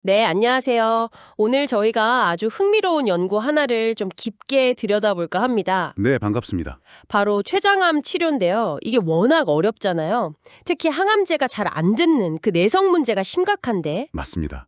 네, 안녕하세요. 오늘 저희가 아주 흥미로운 연구 하나를 좀 깊게 들여다볼까 합니다. 네, 반갑습니다. 바로 췌장암 치료인데요. 이게 워낙 어렵잖아요. 특히 항암제가 잘 안 듣는 그 내성 문제가 심각한데. 맞습니다.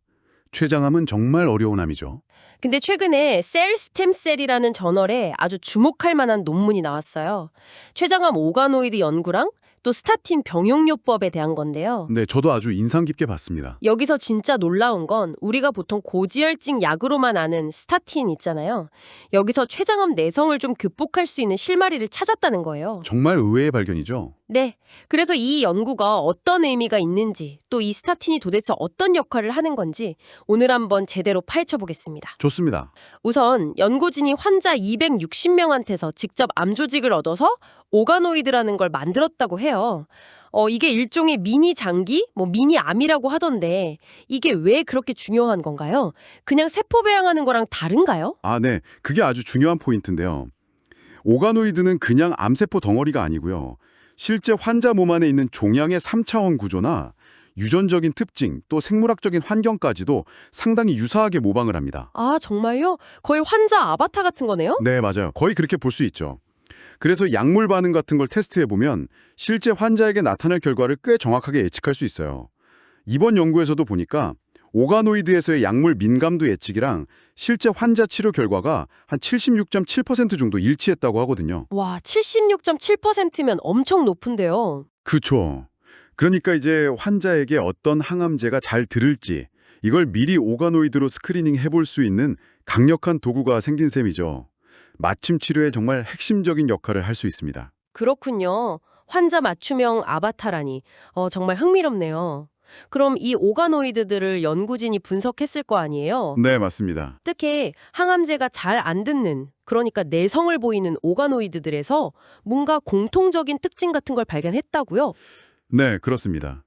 췌장암은 정말 어려운 암이죠. 근데 최근에 셀 스템셀이라는 저널에 아주 주목할 만한 논문이 나왔어요. 췌장암 오가노이드 연구랑 또 스타틴 병용요법에 대한 건데요. 네, 저도 아주 인상 깊게 봤습니다. 여기서 진짜 놀라운 건 우리가 보통 고지혈증 약으로만 아는 스타틴 있잖아요. 여기서 췌장암 내성을 좀 극복할 수 있는 실마리를 찾았다는 거예요. 정말 의외의 발견이죠. 네. 그래서 이 연구가 어떤 의미가 있는지, 또 이 스타틴이 도대체 어떤 역할을 하는 건지 오늘 한번 제대로 파헤쳐 보겠습니다. 좋습니다. 우선 연구진이 환자 260명한테서 직접 암 조직을 얻어서 오가노이드라는 걸 만들었다고 해요. 이게 일종의 미니 장기, 미니 암이라고 하던데 이게 왜 그렇게 중요한 건가요? 그냥 세포 배양하는 거랑 다른가요? 네. 그게 아주 중요한 포인트인데요. 오가노이드는 그냥 암세포 덩어리가 아니고요. 실제 환자 몸 안에 있는 종양의 3차원 구조나 유전적인 특징, 또 생물학적인 환경까지도 상당히 유사하게 모방을 합니다. 아, 정말요? 거의 환자 아바타 같은 거네요? 네, 맞아요. 거의 그렇게 볼 수 있죠. 그래서 약물 반응 같은 걸 테스트해보면 실제 환자에게 나타날 결과를 꽤 정확하게 예측할 수 있어요. 이번 연구에서도 보니까 오가노이드에서의 약물 민감도 예측이랑 실제 환자 치료 결과가 한 76.7% 정도 일치했다고 하거든요. 와, 76.7%면 엄청 높은데요. 그쵸. 그러니까 이제 환자에게 어떤 항암제가 잘 들을지 이걸 미리 오가노이드로 스크리닝 해볼 수 있는 강력한 도구가 생긴 셈이죠. 맞춤 치료에 정말 핵심적인 역할을 할 수 있습니다. 그렇군요. 환자 맞춤형 아바타라니. 정말 흥미롭네요. 그럼 이 오가노이드들을 연구진이 분석했을 거 아니에요? 네, 맞습니다. 특히 항암제가 잘 안 듣는, 그러니까 내성을 보이는 오가노이드들에서 뭔가 공통적인 특징 같은 걸 발견했다고요? 네, 그렇습니다.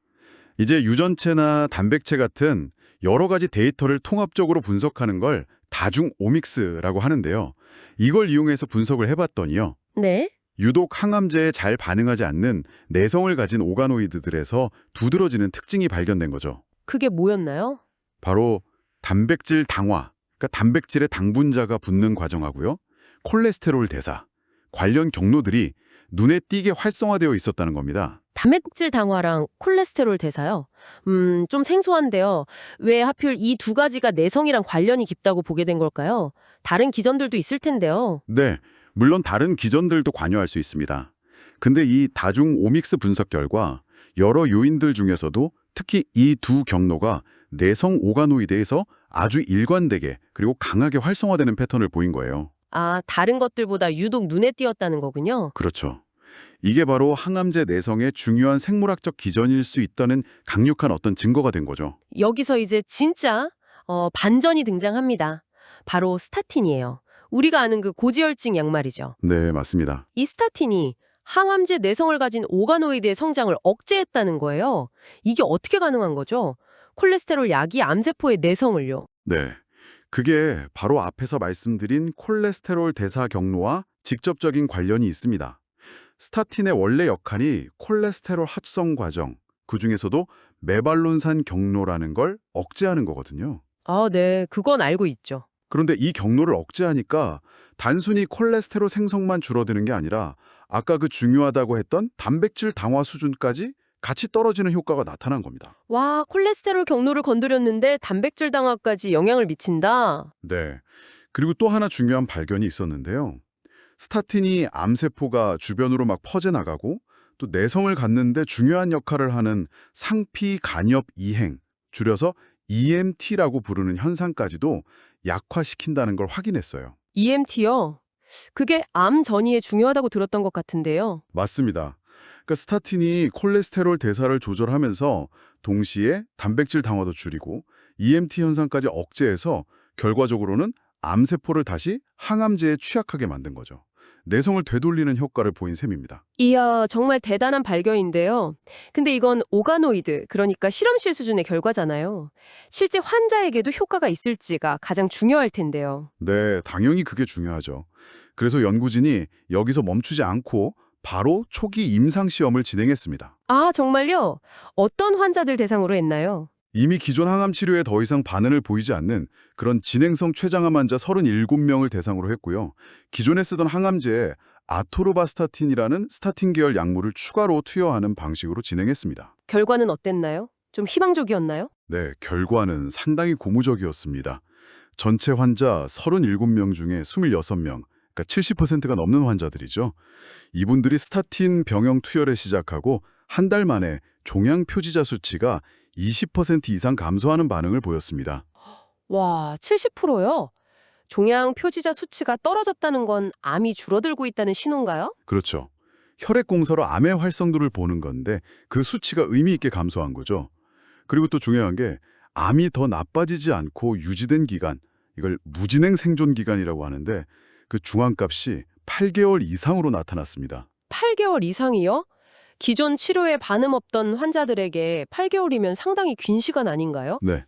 이제 유전체나 단백체 같은 여러 가지 데이터를 통합적으로 분석하는 걸 다중 오믹스라고 하는데요. 이걸 이용해서 분석을 해봤더니요. 네. 유독 항암제에 잘 반응하지 않는 내성을 가진 오가노이드들에서 두드러지는 특징이 발견된 거죠. 그게 뭐였나요? 바로 단백질 당화, 그러니까 단백질의 당분자가 붙는 과정하고요. 콜레스테롤 대사, 관련 경로들이 눈에 띄게 활성화되어 있었다는 겁니다. 단백질 당화랑 콜레스테롤 대사요? 좀 생소한데요. 왜 하필 이 두 가지가 내성이랑 관련이 깊다고 보게 된 걸까요? 다른 기전들도 있을 텐데요. 네, 물론 다른 기전들도 관여할 수 있습니다. 근데 이 다중 오믹스 분석 결과 여러 요인들 중에서도 특히 이 두 경로가 내성 오가노이드에서 아주 일관되게 그리고 강하게 활성화되는 패턴을 보인 거예요. 아, 다른 것들보다 유독 눈에 띄었다는 거군요. 그렇죠. 이게 바로 항암제 내성의 중요한 생물학적 기전일 수 있다는 강력한 어떤 증거가 된 거죠. 여기서 이제 진짜 반전이 등장합니다. 바로 스타틴이에요. 우리가 아는 그 고지혈증 약 말이죠. 네, 맞습니다. 이 스타틴이 항암제 내성을 가진 오가노이드의 성장을 억제했다는 거예요. 이게 어떻게 가능한 거죠? 콜레스테롤 약이 암세포의 내성을요. 네. 그게 바로 앞에서 말씀드린 콜레스테롤 대사 경로와 직접적인 관련이 있습니다. 스타틴의 원래 역할이 콜레스테롤 합성 과정, 그중에서도 메발론산 경로라는 걸 억제하는 거거든요. 아, 네. 그건 알고 있죠. 그런데 이 경로를 억제하니까 단순히 콜레스테롤 생성만 줄어드는 게 아니라 아까 그 중요하다고 했던 단백질 당화 수준까지 같이 떨어지는 효과가 나타난 겁니다. 와, 콜레스테롤 경로를 건드렸는데 단백질 당화까지 영향을 미친다. 네. 그리고 또 하나 중요한 발견이 있었는데요. 스타틴이 암세포가 주변으로 막 퍼져나가고 또 내성을 갖는데 중요한 역할을 하는 상피 간엽 이행, 줄여서 EMT라고 부르는 현상까지도 약화시킨다는 걸 확인했어요. EMT요? 그게 암 전이에 중요하다고 들었던 것 같은데요. 맞습니다. 그러니까 스타틴이 콜레스테롤 대사를 조절하면서 동시에 단백질 당화도 줄이고 EMT 현상까지 억제해서 결과적으로는 암세포를 다시 항암제에 취약하게 만든 거죠. 내성을 되돌리는 효과를 보인 셈입니다. 이야, 정말 대단한 발견인데요. 근데 이건 오가노이드, 그러니까 실험실 수준의 결과잖아요. 실제 환자에게도 효과가 있을지가 가장 중요할 텐데요. 네, 당연히 그게 중요하죠. 그래서 연구진이 여기서 멈추지 않고 바로 초기 임상시험을 진행했습니다. 아, 정말요? 어떤 환자들 대상으로 했나요? 이미 기존 항암 치료에 더 이상 반응을 보이지 않는 그런 진행성 췌장암 환자 37명을 대상으로 했고요. 기존에 쓰던 항암제에 아토로바스타틴이라는 스타틴 계열 약물을 추가로 투여하는 방식으로 진행했습니다. 결과는 어땠나요? 좀 희망적이었나요? 네, 결과는 상당히 고무적이었습니다. 전체 환자 37명 중에 26명, 그러니까 70%가 넘는 환자들이죠. 이분들이 스타틴 병용 투여를 시작하고 한 달 만에 종양 표지자 수치가 20% 이상 감소하는 반응을 보였습니다. 와, 70%요? 종양 표지자 수치가 떨어졌다는 건 암이 줄어들고 있다는 신호인가요? 그렇죠. 혈액 공사로 암의 활성도를 보는 건데 그 수치가 의미 있게 감소한 거죠. 그리고 또 중요한 게 암이 더 나빠지지 않고 유지된 기간, 이걸 무진행 생존 기간이라고 하는데 그 중앙값이 8개월 이상으로 나타났습니다. 8개월 이상이요? 기존 치료에 반응 없던 환자들에게 8개월이면 상당히 긴 시간 아닌가요? 네.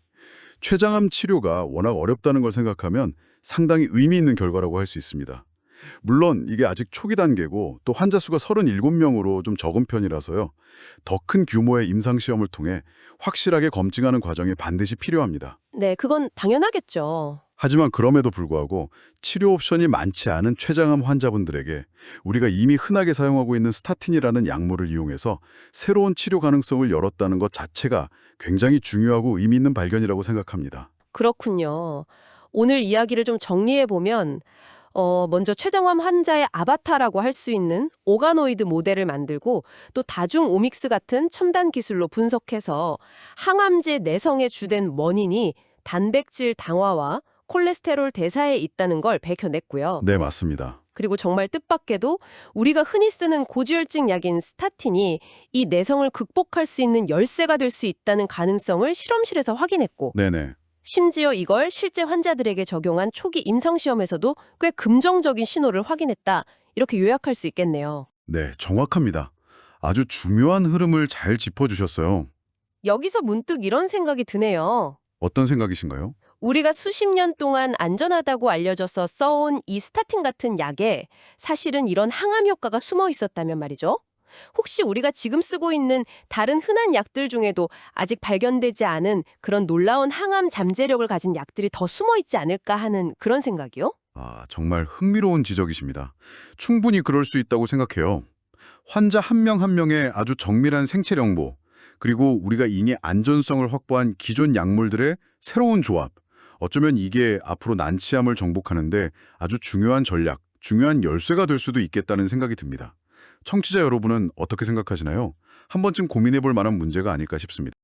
췌장암 치료가 워낙 어렵다는 걸 생각하면 상당히 의미 있는 결과라고 할 수 있습니다. 물론 이게 아직 초기 단계고 또 환자 수가 37명으로 좀 적은 편이라서요. 더 큰 규모의 임상시험을 통해 확실하게 검증하는 과정이 반드시 필요합니다. 네, 그건 당연하겠죠. 하지만 그럼에도 불구하고 치료 옵션이 많지 않은 췌장암 환자분들에게 우리가 이미 흔하게 사용하고 있는 스타틴이라는 약물을 이용해서 새로운 치료 가능성을 열었다는 것 자체가 굉장히 중요하고 의미 있는 발견이라고 생각합니다. 그렇군요. 오늘 이야기를 좀 정리해보면 먼저 췌장암 환자의 아바타라고 할 수 있는 오가노이드 모델을 만들고 또 다중 오믹스 같은 첨단 기술로 분석해서 항암제 내성의 주된 원인이 단백질 당화와 콜레스테롤 대사에 있다는 걸 밝혀냈고요. 네, 맞습니다. 그리고 정말 뜻밖에도 우리가 흔히 쓰는 고지혈증 약인 스타틴이 이 내성을 극복할 수 있는 열쇠가 될 수 있다는 가능성을 실험실에서 확인했고 네네. 심지어 이걸 실제 환자들에게 적용한 초기 임상시험에서도 꽤 긍정적인 신호를 확인했다. 이렇게 요약할 수 있겠네요. 네, 정확합니다. 아주 중요한 흐름을 잘 짚어주셨어요. 여기서 문득 이런 생각이 드네요. 어떤 생각이신가요? 우리가 수십 년 동안 안전하다고 알려져서 써온 이 스타틴 같은 약에 사실은 이런 항암 효과가 숨어 있었다면 말이죠. 혹시 우리가 지금 쓰고 있는 다른 흔한 약들 중에도 아직 발견되지 않은 그런 놀라운 항암 잠재력을 가진 약들이 더 숨어 있지 않을까 하는 그런 생각이요? 정말 흥미로운 지적이십니다. 충분히 그럴 수 있다고 생각해요. 환자 한 명 한 명의 아주 정밀한 생체 정보, 그리고 우리가 이미 안전성을 확보한 기존 약물들의 새로운 조합, 어쩌면 이게 앞으로 난치암을 정복하는데 아주 중요한 전략, 중요한 열쇠가 될 수도 있겠다는 생각이 듭니다. 청취자 여러분은 어떻게 생각하시나요? 한 번쯤 고민해 볼 만한 문제가 아닐까 싶습니다.